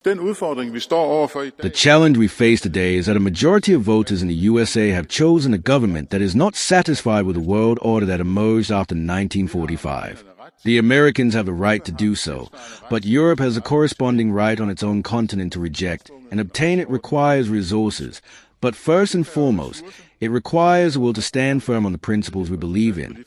The challenge we face today is that a majority of voters in the USA have chosen a government that is not satisfied with the world order that emerged after 1945. The Americans have the right to do so, but Europe has a corresponding right on its own continent to reject, and obtain it requires resources. But first and foremost, it requires a will to stand firm on the principles we believe in.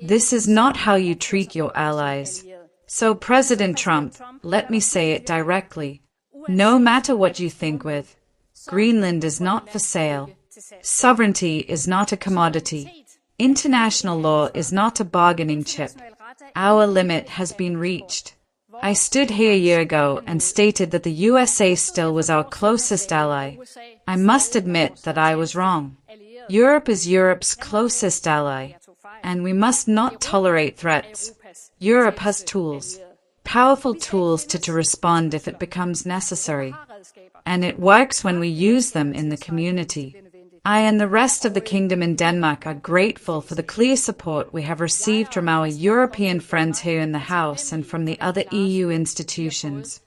This is not how you treat your allies. So President Trump, let me say it directly. No matter what you think with, Greenland is not for sale. Sovereignty is not a commodity. International law is not a bargaining chip. Our limit has been reached. I stood here a year ago and stated that the USA still was our closest ally. I must admit that I was wrong. Europe is Europe's closest ally, and we must not tolerate threats. Europe has tools, powerful tools to respond if it becomes necessary, and it works when we use them in the community. I and the rest of the kingdom in Denmark are grateful for the clear support we have received from our European friends here in the House and from the other EU institutions.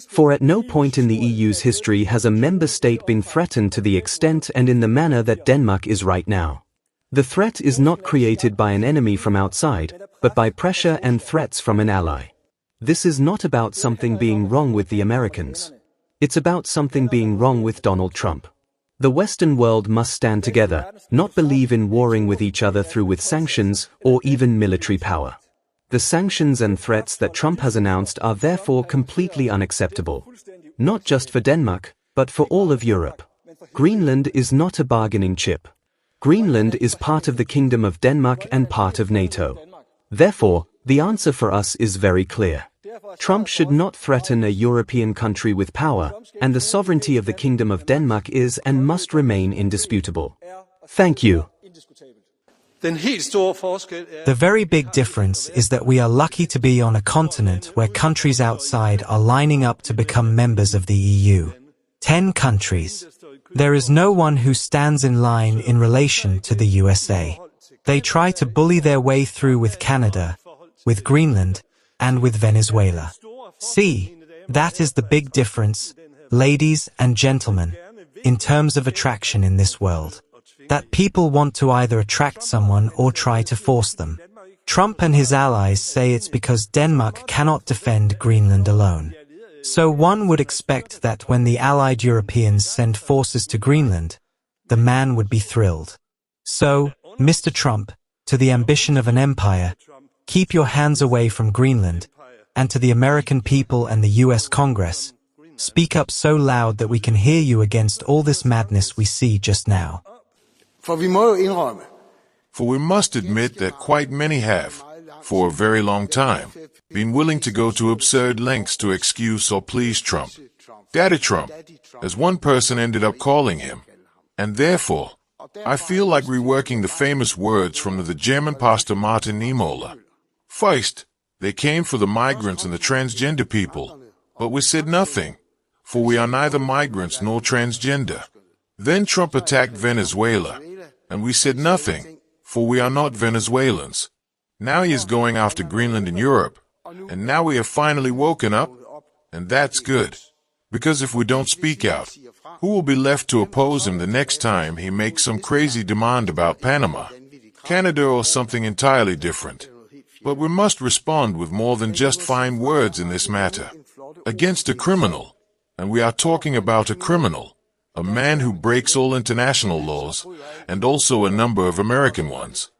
For at no point in the EU's history has a member state been threatened to the extent and in the manner that Denmark is right now. The threat is not created by an enemy from outside, but by pressure and threats from an ally. This is not about something being wrong with the Americans. It's about something being wrong with Donald Trump. The Western world must stand together, not believe in warring with each other through with sanctions or even military power. The sanctions and threats that Trump has announced are therefore completely unacceptable. Not just for Denmark, but for all of Europe. Greenland is not a bargaining chip. Greenland is part of the Kingdom of Denmark and part of NATO. Therefore, the answer for us is very clear. Trump should not threaten a European country with power, and the sovereignty of the Kingdom of Denmark is and must remain indisputable. Thank you. The very big difference is that we are lucky to be on a continent where countries outside are lining up to become members of the EU. 10 countries. There is no one who stands in line in relation to the USA. They try to bully their way through with Canada, with Greenland, and with Venezuela. See, that is the big difference, ladies and gentlemen, in terms of attraction in this world. That people want to either attract someone or try to force them. Trump and his allies say it's because Denmark cannot defend Greenland alone. So one would expect that when the allied Europeans send forces to Greenland, the man would be thrilled. So, Mr. Trump, to the ambition of an empire, keep your hands away from Greenland, and to the American people and the US Congress, speak up so loud that we can hear you against all this madness we see just now. For we must admit that quite many have, for a very long time, been willing to go to absurd lengths to excuse or please Trump. Daddy Trump, as one person ended up calling him. And therefore, I feel like reworking the famous words from the German pastor Martin Niemöller. First, they came for the migrants and the transgender people, but we said nothing, for we are neither migrants nor transgender. Then Trump attacked Venezuela, and we said nothing, for we are not Venezuelans. Now he is going after Greenland and Europe, and now we have finally woken up, and that's good. Because if we don't speak out, who will be left to oppose him the next time he makes some crazy demand about Panama, Canada, or something entirely different? But we must respond with more than just fine words in this matter. Against a criminal, and we are talking about a criminal, a man who breaks all international laws, and also a number of American ones.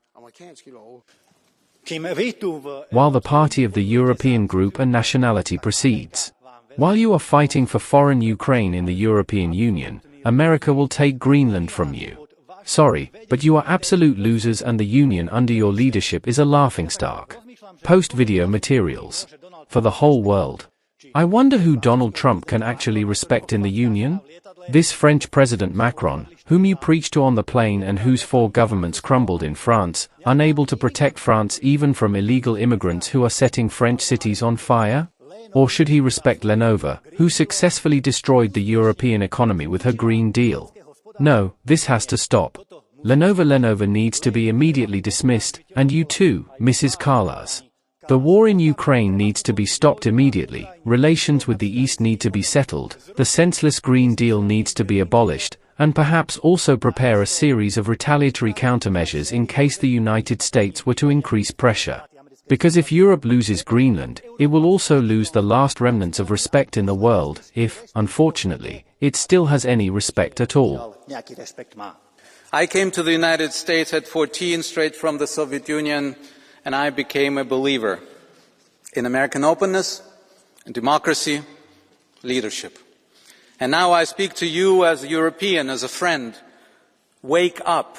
While the party of the European group and nationality proceeds. While you are fighting for foreign Ukraine in the European Union, America will take Greenland from you. Sorry, but you are absolute losers and the Union under your leadership is a laughingstock. Post video materials. For the whole world. I wonder who Donald Trump can actually respect in the Union? This French President Macron, whom you preached to on the plane and whose 4 governments crumbled in France, unable to protect France even from illegal immigrants who are setting French cities on fire? Or should he respect Lenova, who successfully destroyed the European economy with her Green Deal? No, this has to stop. Lenova needs to be immediately dismissed, and you too, Mrs. Kallas. The war in Ukraine needs to be stopped immediately, relations with the East need to be settled, the senseless Green Deal needs to be abolished, and perhaps also prepare a series of retaliatory countermeasures in case the United States were to increase pressure. Because if Europe loses Greenland, it will also lose the last remnants of respect in the world, if, unfortunately, it still has any respect at all. I came to the United States at 14, straight from the Soviet Union, and I became a believer in American openness, in democracy, leadership. And now I speak to you as a European, as a friend. Wake up.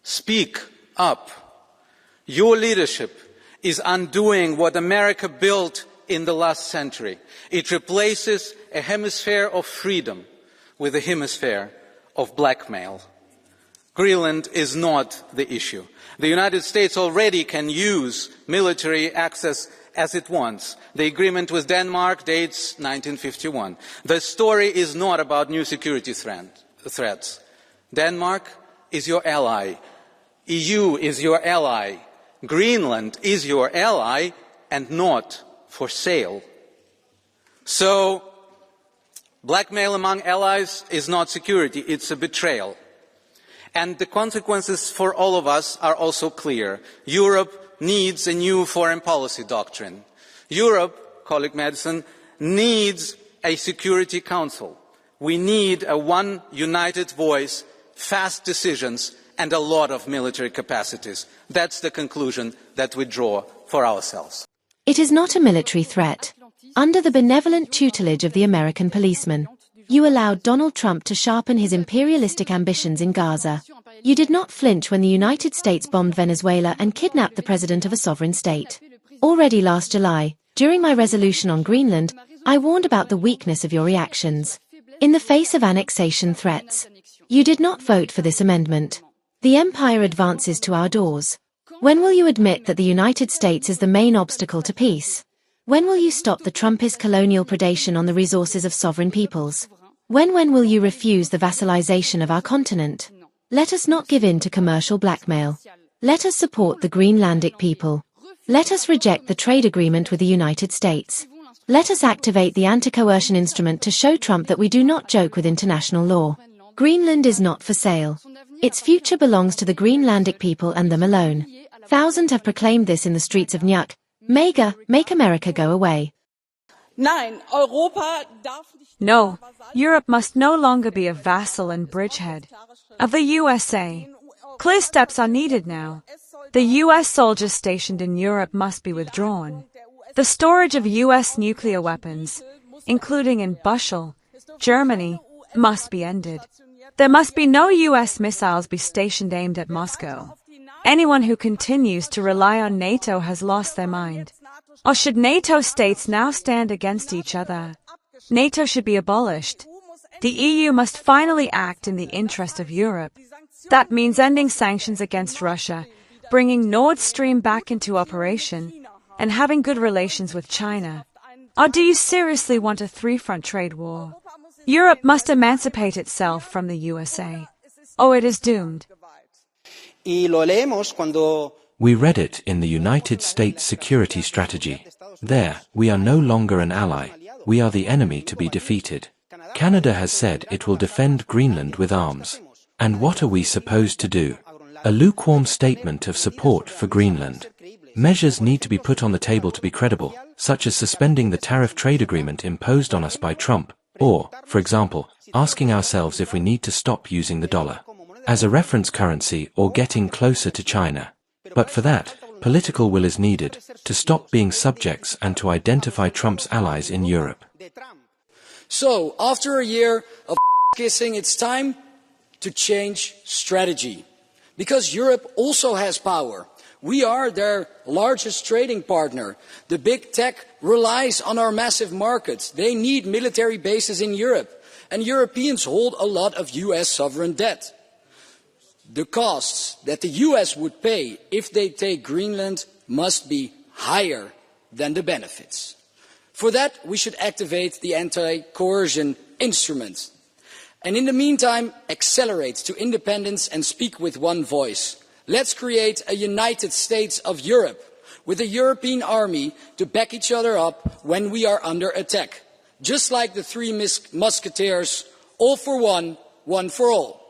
Speak up. Your leadership is undoing what America built in the last century. It replaces a hemisphere of freedom with a hemisphere of blackmail. Greenland is not the issue. The United States already can use military access as it wants. The agreement with Denmark dates 1951. The story is not about new security threats. Denmark is your ally. EU is your ally. Greenland is your ally and not for sale. So, blackmail among allies is not security, it's a betrayal. And the consequences for all of us are also clear. Europe needs a new foreign policy doctrine. Europe, colleague Madison, needs a Security Council. We need a one united voice, fast decisions, and a lot of military capacities. That's the conclusion that we draw for ourselves. It is not a military threat. Under the benevolent tutelage of the American policeman, you allowed Donald Trump to sharpen his imperialistic ambitions in Gaza. You did not flinch when the United States bombed Venezuela and kidnapped the president of a sovereign state. Already last July, during my resolution on Greenland, I warned about the weakness of your reactions. In the face of annexation threats, you did not vote for this amendment. The empire advances to our doors. When will you admit that the United States is the main obstacle to peace? When will you stop the Trumpist colonial predation on the resources of sovereign peoples? When will you refuse the vassalization of our continent? Let us not give in to commercial blackmail. Let us support the Greenlandic people. Let us reject the trade agreement with the United States. Let us activate the anti-coercion instrument to show Trump that we do not joke with international law. Greenland is not for sale. Its future belongs to the Greenlandic people and them alone. Thousands have proclaimed this in the streets of Nuuk. MEGA, make America go away. No, Europe must no longer be a vassal and bridgehead of the USA. Clear steps are needed now. The US soldiers stationed in Europe must be withdrawn. The storage of US nuclear weapons, including in Bushel, Germany, must be ended. There must be no US missiles be stationed aimed at Moscow. Anyone who continues to rely on NATO has lost their mind. Or should NATO states now stand against each other? NATO should be abolished. The EU must finally act in the interest of Europe. That means ending sanctions against Russia, bringing Nord Stream back into operation, and having good relations with China. Or do you seriously want a three-front trade war? Europe must emancipate itself from the USA, or it is doomed. We read it in the United States security strategy. There, we are no longer an ally. We are the enemy to be defeated. Canada has said it will defend Greenland with arms. And what are we supposed to do? A lukewarm statement of support for Greenland. Measures need to be put on the table to be credible, such as suspending the tariff trade agreement imposed on us by Trump, or, for example, asking ourselves if we need to stop using the dollar as a reference currency or getting closer to China. But for that, political will is needed to stop being subjects and to identify Trump's allies in Europe. So, after a year of kissing, it's time to change strategy. Because Europe also has power. We are their largest trading partner. The big tech relies on our massive markets. They need military bases in Europe. And Europeans hold a lot of US sovereign debt. The costs that the US would pay if they take Greenland must be higher than the benefits. For that, we should activate the anti-coercion instrument. And in the meantime, accelerate to independence and speak with one voice. Let's create a United States of Europe, with a European army to back each other up when we are under attack. Just like the three musketeers, all for one for all.